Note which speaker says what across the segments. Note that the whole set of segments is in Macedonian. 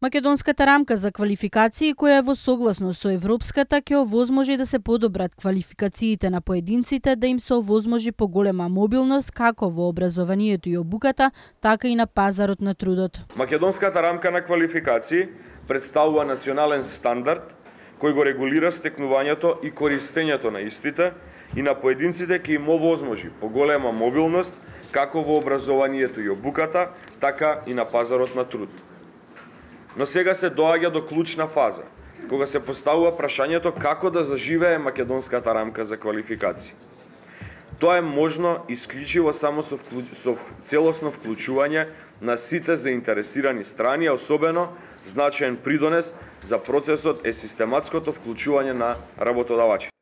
Speaker 1: Македонската рамка за квалификации, која е во согласност со европската, ќе овозможи да се подобрат квалификациите на поединците, да им се овозможи поголема мобилност како во образованието и обуката, така и на пазарот на трудот.
Speaker 2: Македонската рамка на квалификации представува национален стандард кој го регулира стекнувањето и користењето на истите и на поединците ќе им овозможи поголема мобилност како во образованието и обуката, така и на пазарот на труд. Но сега се доаѓа до клучна фаза, кога се поставува прашањето како да заживее македонската рамка за квалификации. Тоа е можно исклучиво само со целосно вклучување на сите заинтересирани страни, а особено значаен придонес за процесот е систематското вклучување на работодавачите.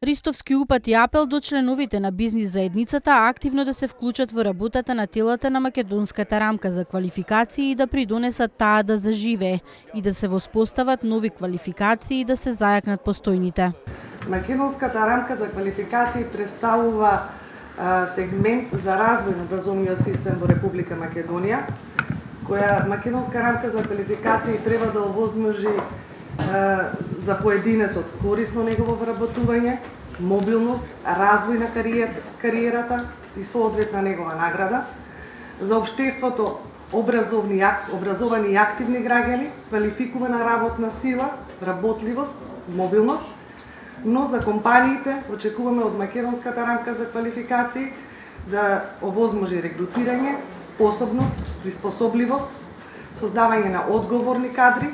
Speaker 1: Ристовски упати апел до членовите на бизнис заедницата активно да се вклучат во работата на телата на македонската рамка за квалификации и да придонесат таа да заживее и да се воспостават нови квалификации и да се зајакнат постојните.
Speaker 3: Македонската рамка за квалификации представува сегмент за развој на образовниот систем во Република Македонија, која македонска рамка за квалификации треба да овозможи за поединецот корисно негово вработување, мобилност, развој на кариерата и соодветна негова награда, за општеството образовани и активни граѓани, квалификувана работна сила, работливост, мобилност, но за компаниите очекуваме од македонската рамка за квалификации да овозможи регрутирање, способност, приспособливост, создавање на одговорни кадри,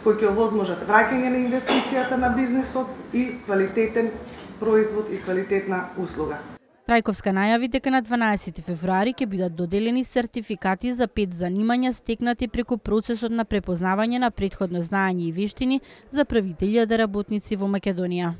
Speaker 3: кои ќе овозможат враќање на инвестицијата на бизнисот и квалитетен производ и квалитетна услуга.
Speaker 1: Трајковска најави дека на 12 февруари ќе бидат доделени сертификати за 5 занимања стекнати преку процесот на препознавање на претходно знаење и вештини за првите 1000 работници во Македонија.